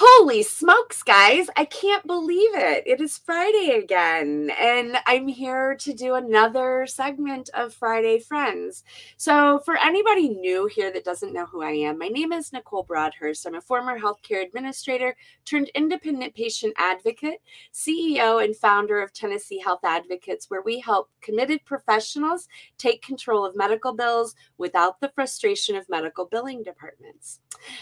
Holy smokes, guys. I can't believe it. It is Friday again, and I'm here to do another segment of Friday Friends. So, for anybody new here that doesn't know who I am, my name is Nicole Broadhurst. I'm a former healthcare administrator turned independent patient advocate, CEO, and founder of Tennessee Health Advocates, where we help committed professionals take control of medical bills without the frustration of medical billing departments.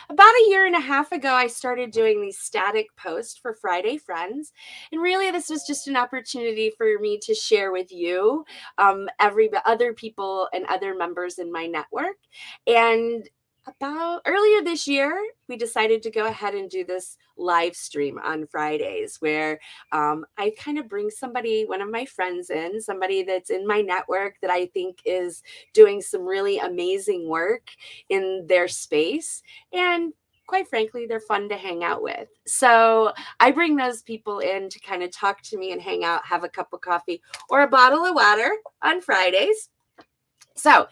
About a year and a half ago, I started doing these static posts for Friday Friends. And really, this was just an opportunity for me to share with you, every other people and other members in my network. And about earlier this year, we decided to go ahead and do this live stream on Fridays where I kind of bring somebody, one of my friends in, somebody that's in my network that I think is doing some really amazing work in their space. And quite frankly, they're fun to hang out with. So I bring those people in to kind of talk to me and hang out, have a cup of coffee or a bottle of water on Fridays. So,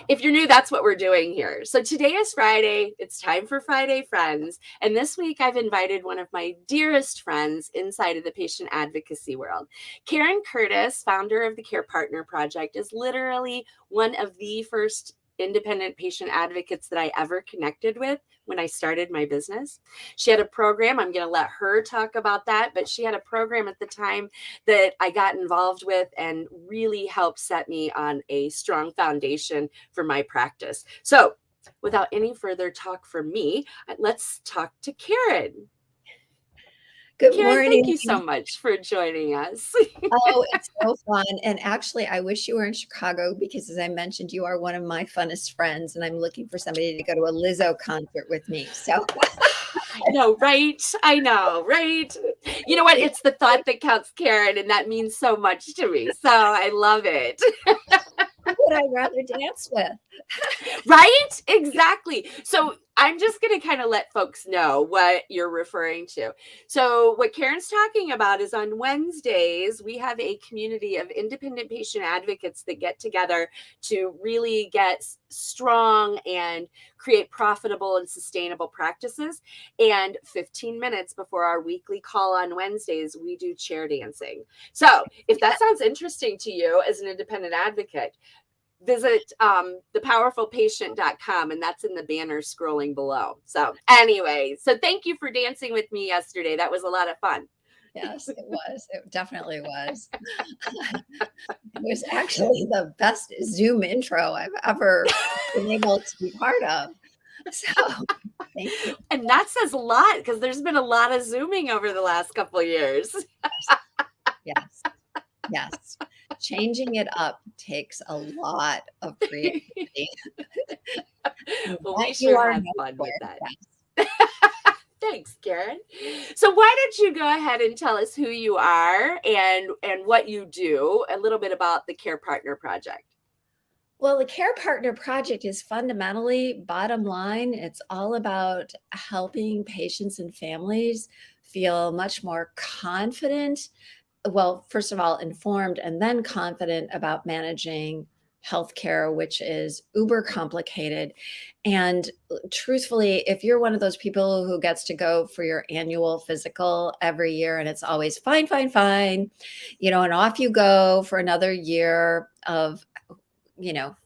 if you're new, that's what we're doing here. So, today is Friday. It's time for Friday Friends. And this week, I've invited one of my dearest friends inside of the patient advocacy world. Karen Curtis, founder of the Care Partner Project, is literally one of the first independent patient advocates that I ever connected with when I started my business. She had a program. I'm going to let her talk about that, but she had a program at the time that I got involved with and really helped set me on a strong foundation for my practice. So, without any further talk from me, let's talk to Karen. Good Karen, thank morning. you so much for joining us. Oh, it's so fun. And actually, I wish you were in Chicago because, as I mentioned, you are one of my funnest friends, and I'm looking for somebody to go to a Lizzo concert with me. So, I know, right? I know, right? You know what? It's the thought that counts, Karen, and that means so much to me. So I love it. who would I rather dance with? Right? Exactly. So I'm just going to kind of let folks know what you're referring to. So, what Karen's talking about is on Wednesdays, we have a community of independent patient advocates that get together to really get strong and create profitable and sustainable practices. And 15 minutes before our weekly call on Wednesdays, we do chair dancing. So, if that sounds interesting to you as an independent advocate, visit thepowerfulpatient.com, and that's in the banner scrolling below. So anyway, so thank you for dancing with me yesterday. That was a lot of fun. Yes, it was. It definitely was. It was actually the best Zoom intro I've ever been able to be part of. So, thank you. And that says a lot because there's been a lot of Zooming over the last couple of years. Yes. Yes. Changing it up takes a lot of creativity. Well, That we you sure are had known fun for. with that. Yes. Thanks, Karen. So why don't you go ahead and tell us who you are and what you do, a little bit about the Care Partner Project. Well, the Care Partner Project is fundamentally, bottom line, it's all about helping patients and families feel much more confident. Well, first of all, informed and then confident about managing healthcare, which is uber complicated. And truthfully, if you're one of those people who gets to go for your annual physical every year and it's always fine, fine, fine, and off you go for another year of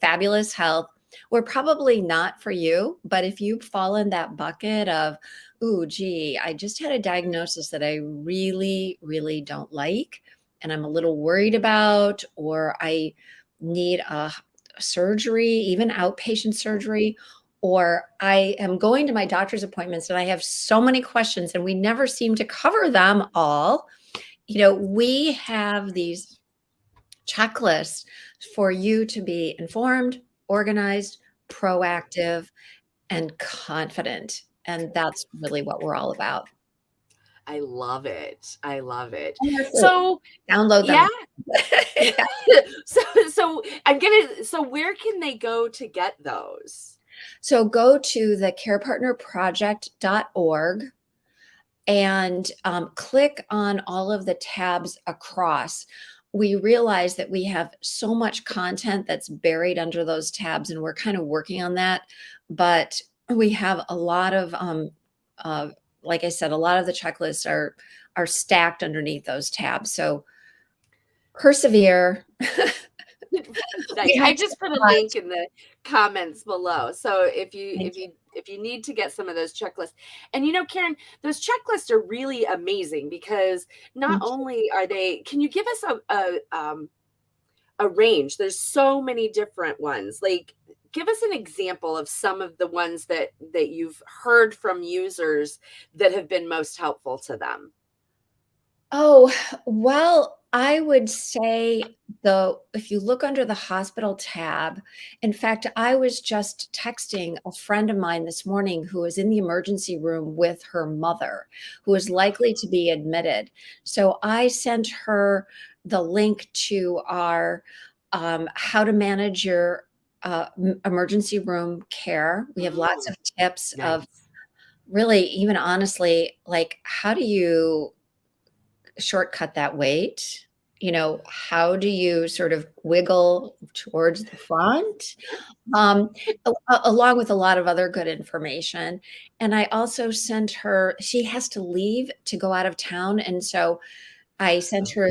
fabulous health, we're probably not for you. But if you fall in that bucket of, ooh, gee, I just had a diagnosis that I really, really don't like, and I'm a little worried about, or I need a surgery, even outpatient surgery, or I am going to my doctor's appointments and I have so many questions and we never seem to cover them all. We have these checklists for you to be informed, organized, proactive, and confident. And that's really what we're all about. I love it. I love it. And they're free. So, Download yeah. them. So where can they go to get those? So go to the carepartnerproject.org and click on all of the tabs across. We realize that we have so much content that's buried under those tabs, and we're kind of working on that. But we have a lot of like I said, a lot of the checklists are stacked underneath those tabs. So persevere. Nice. We have I so just put a much. link in the comments below. So if you Thank if you if you need to get some of those checklists, and Karen, those checklists are really amazing because not you. only are they, can you give us a range? There's so many different ones. Like, give us an example of some of the ones that you've heard from users that have been most helpful to them. Oh, well, I would say if you look under the hospital tab, in fact, I was just texting a friend of mine this morning who was in the emergency room with her mother, who is likely to be admitted. So I sent her the link to our how to manage your emergency room care. We have lots Mm, of tips of nice. really, even honestly, like how do you shortcut that weight? How do you sort of wiggle towards the front? Um, Along with a lot of other good information. And I also sent her, she has to leave to go out of town. And so I sent her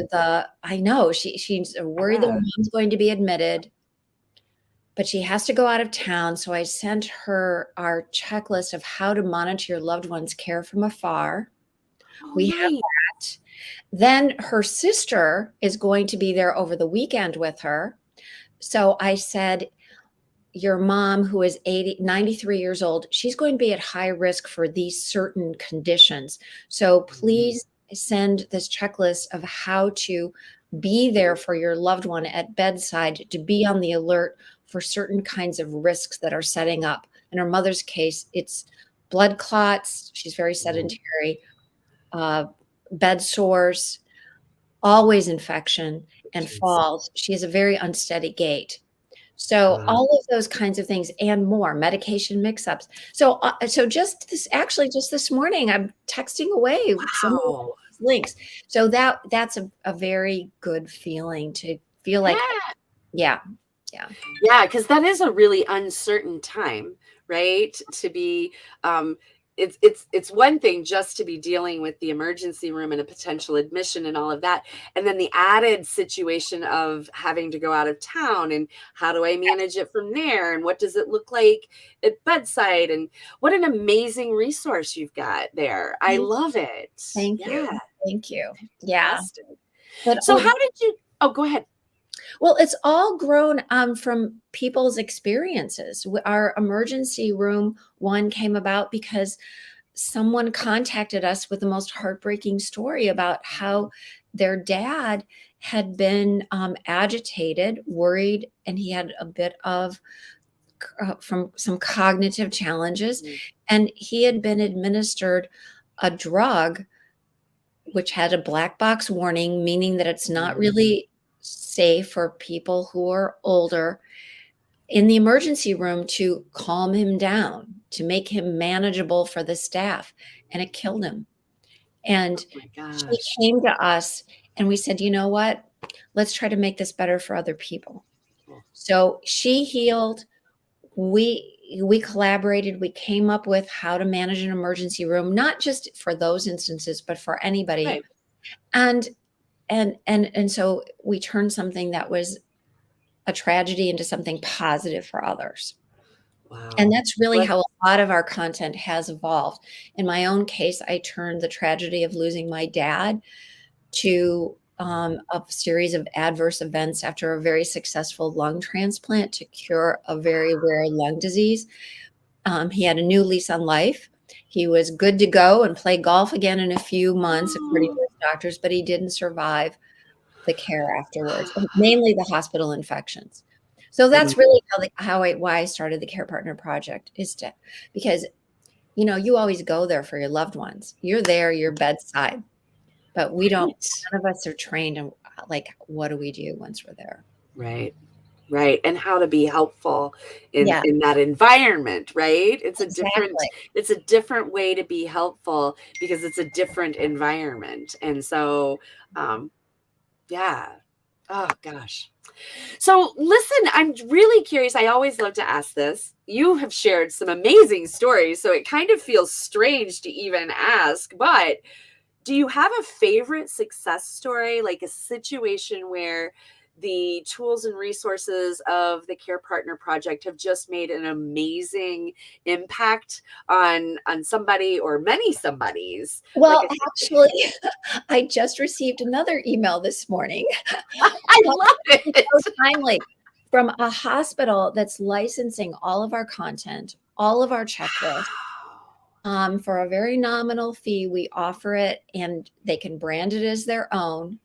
I know she's worried that her Yeah. mom's going to be admitted, but she has to go out of town. So I sent her our checklist of how to monitor your loved one's care from afar. Oh, We have nice. that. Then her sister is going to be there over the weekend with her. So I said, your mom, who is 93 years old, she's going to be at high risk for these certain conditions. So please send this checklist of how to be there for your loved one at bedside, to be on the alert for certain kinds of risks that are setting up. In her mother's case, it's blood clots. She's very sedentary, uh, bed sores, always infection, and Jeez. falls. She has a very unsteady gait. So Wow. all of those kinds of things and more, medication mix-ups. So just this morning, I'm texting away some of Wow. these links. So that's a very good feeling to feel like, Yeah. yeah, yeah, Yeah, because that is a really uncertain time, right? To be, um, it's one thing just to be dealing with the emergency room and a potential admission and all of that, and then the added situation of having to go out of town, and how do I manage it from there, and what does it look like at bedside, and what an amazing resource you've got there. I thank love it. thank you. Yeah, Thank you. Yeah. fantastic. But So how did you? Oh, go ahead. well, it's all grown from people's experiences. Our emergency room one came about because someone contacted us with the most heartbreaking story about how their dad had been agitated, worried, and he had a bit of from some cognitive challenges. Mm, And he had been administered a drug which had a black box warning, meaning that it's not mm, really safe for people who are older in the emergency room, to calm him down, to make him manageable for the staff. And it killed him. And oh my she gosh. came to us and we said, you know what? Let's try to make this better for other people. Cool. So she healed. We collaborated. We came up with how to manage an emergency room, not just for those instances, but for anybody. Right. And so we turned something that was a tragedy into something positive for others. And Wow. that's really What? how a lot of our content has evolved. In my own case, I turned the tragedy of losing my dad to a series of adverse events after a very successful lung transplant to cure a very rare lung disease. He had a new lease on life. He was good to go and play golf again in a few months, according to his doctors, but he didn't survive the care afterwards, and mainly the hospital infections. So Mm, that's really why I started the Care Partner Project, is to, because you always go there for your loved ones. You're there, you're bedside, but we don't. right. None of us are trained in, like, what do we do once we're there? Right. Right. And how to be helpful Yeah, in that environment, right? exactly. It's a different way to be helpful because it's a different environment. And so yeah. Oh gosh. So, listen, I'm really curious. I always love to ask this. You have shared some amazing stories, so it kind of feels strange to even ask, but do you have a favorite success story, like a situation where the tools and resources of the Care Partner Project have just made an amazing impact on somebody or many somebodies? Like Well, a actually, I just received another email this morning. I love So it. timely, from a hospital that's licensing all of our content, all of our checklists. For a very nominal fee, we offer it and they can brand it as their own.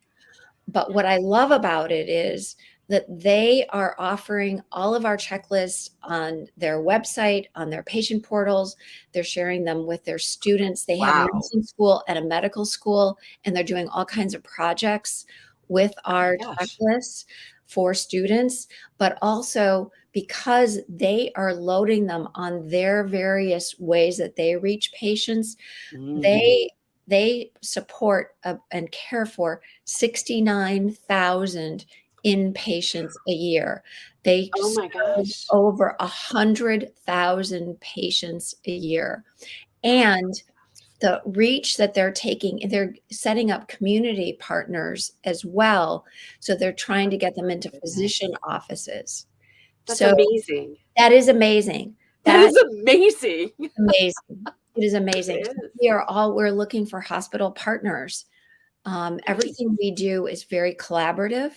But what I love about it is that they are offering all of our checklists on their website, on their patient portals. They're sharing them with their students. They have Wow. nursing school and a medical school, and they're doing all kinds of projects with Oh my our gosh. checklists for students, but also because they are loading them on their various ways that they reach patients, Mm. they support and care for 69,000 inpatients a year. They Oh my serve gosh. over 100,000 patients a year. And the reach that they're taking, they're setting up community partners as well. So they're trying to get them into physician Goodness. offices. That's So amazing. that is amazing. That That is amazing. amazing. It is amazing. It is. We're looking for hospital partners. Nice. Everything we do is very collaborative.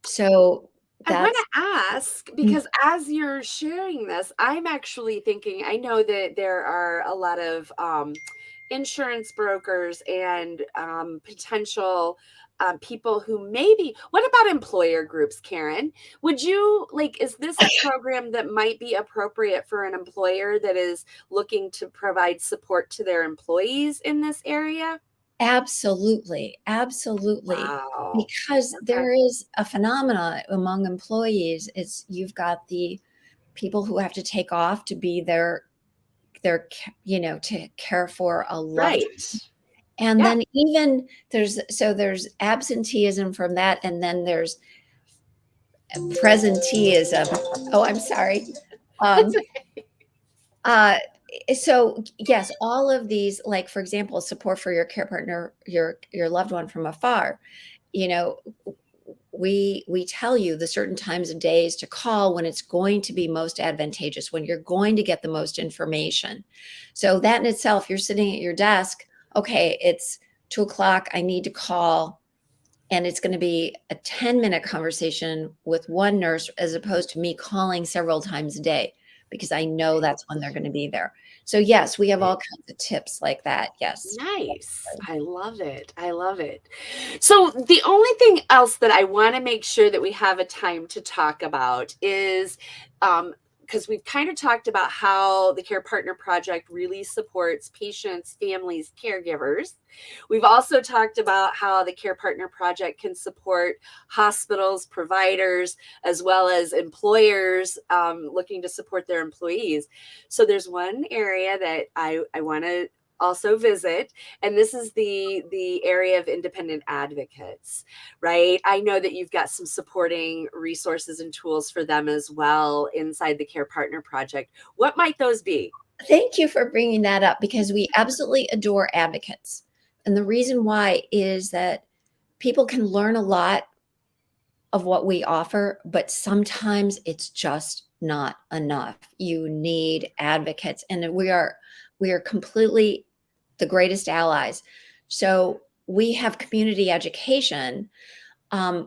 So I want that's to ask mm, because as you're sharing this, I'm actually thinking, I know that there are a lot of insurance brokers and potential people who maybe, what about employer groups, Karen? Would you like, is this a program that might be appropriate for an employer that is looking to provide support to their employees in this area? absolutely, absolutely. Wow. Because Okay. there is a phenomena among employees. It's you've got the people who have to take off to be to care for a loved. Right. And Yeah. then even there's absenteeism from that, and then there's presenteeism. Oh, I'm sorry. That's Um, uh, so yes, all of these, like for example, support for your care partner, your loved one from afar. You know, we tell you the certain times of days to call when it's going to be most advantageous, when you're going to get the most information. So that in itself, you're sitting at your desk. Okay, it's 2 o'clock. I need to call and it's going to be a 10-minute conversation with one nurse as opposed to me calling several times a day because I know right. that's when they're going to be there. So yes, we have all Right. kinds of tips like that. Yes. Nice. I love it. I love it. So, the only thing else that I want to make sure that we have a time to talk about is because we've kind of talked about how the Care Partner Project really supports patients, families, caregivers. We've also talked about how the Care Partner Project can support hospitals, providers, as well as employers looking to support their employees. So, there's one area that I want to also visit, and this is the area of independent advocates. Right, I know that you've got some supporting resources and tools for them as well inside the Care Partner Project. What might those be? Thank you for bringing that up because we absolutely adore advocates. And the reason why is that people can learn a lot of what we offer, but sometimes it's just not enough. You need advocates, and we are completely the greatest allies. So we have community education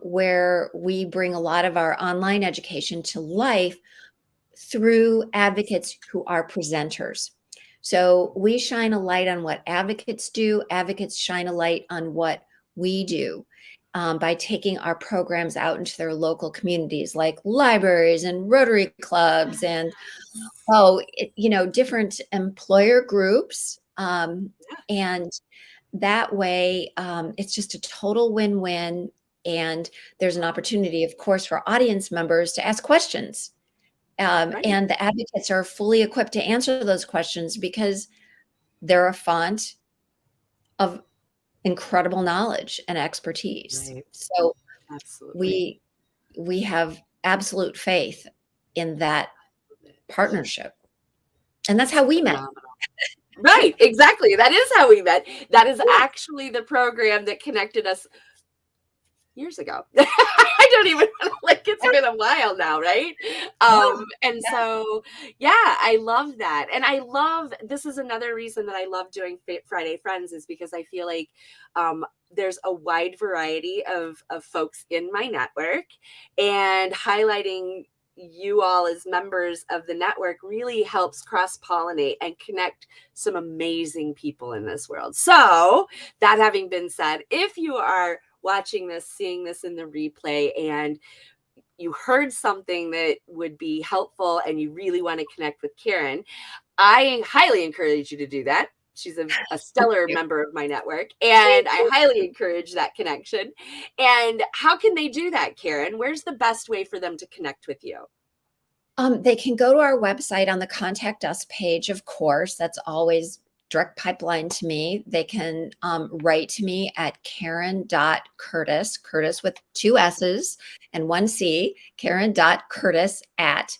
where we bring a lot of our online education to life through advocates who are presenters. So we shine a light on what advocates do. Advocates shine a light on what we do by taking our programs out into their local communities, like libraries and Rotary clubs, and different employer groups. And that way, it's just a total win-win. And there's an opportunity, of course, for audience members to ask questions, Right, and the advocates are fully equipped to answer those questions because they're a font of incredible knowledge and expertise. right. So Absolutely. We we have absolute faith in that partnership. And that's It's how we met. phenomenal. Right, exactly. That is how we met. That is actually the program that connected us years ago. I don't even like it's been a while now, right? Yeah, And yeah. so yeah, I love that. And I love this is another reason that I love doing Friday Friends is because I feel like there's a wide variety of folks in my network and highlighting you all as members of the network really helps cross pollinate and connect some amazing people in this world. So, that having been said, if you are watching this, seeing this in the replay, and you heard something that would be helpful and you really want to connect with Karen, I highly encourage you to do that. She's a Thank stellar you. member of my network, and Thank I you. highly encourage that connection. And how can they do that, Karen? Where's the best way for them to connect with you? They can go to our website on the Contact Us page, of course. That's always direct pipeline to me. They can write to me at Karen.Curtis, Curtis with two S's and one C, Karen.Curtis at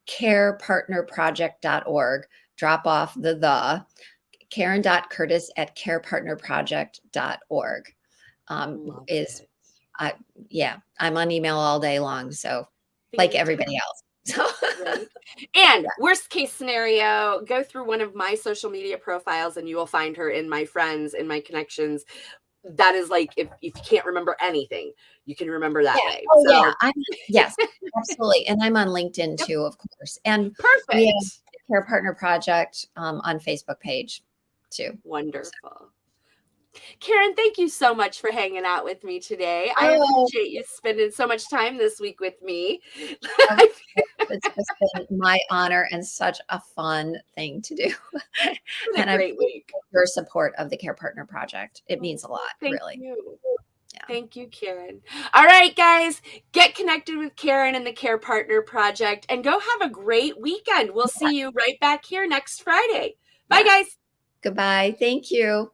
carepartnerproject.org. Drop off the. Karen.Curtis at carepartnerproject.org Love is, it. I, yeah, I'm on email all day long. So, like Fantastic. everybody else. So, Right. And yeah, worst case scenario, go through one of my social media profiles and you will find her in my friends, in my connections. That is like if you can't remember anything, you can remember yeah. that way. Oh, yeah. So Yes, absolutely. And I'm on LinkedIn yep, too, of course. And we have perfect. the Care Partner Project on Facebook page too. So, Wonderful. Karen, thank you so much for hanging out with me today. I oh, appreciate you spending so much time this week with me. of course, it's just been my honor and such a fun thing to do. It's been a And I great appreciate week. your support of the Care Partner Project. It means a lot, Thank really. you. Yeah. Thank you, Karen. All right, guys, get connected with Karen and the Care Partner Project and go have a great weekend. We'll see you right back here next Friday. Bye, Yeah. guys. Goodbye. Thank you.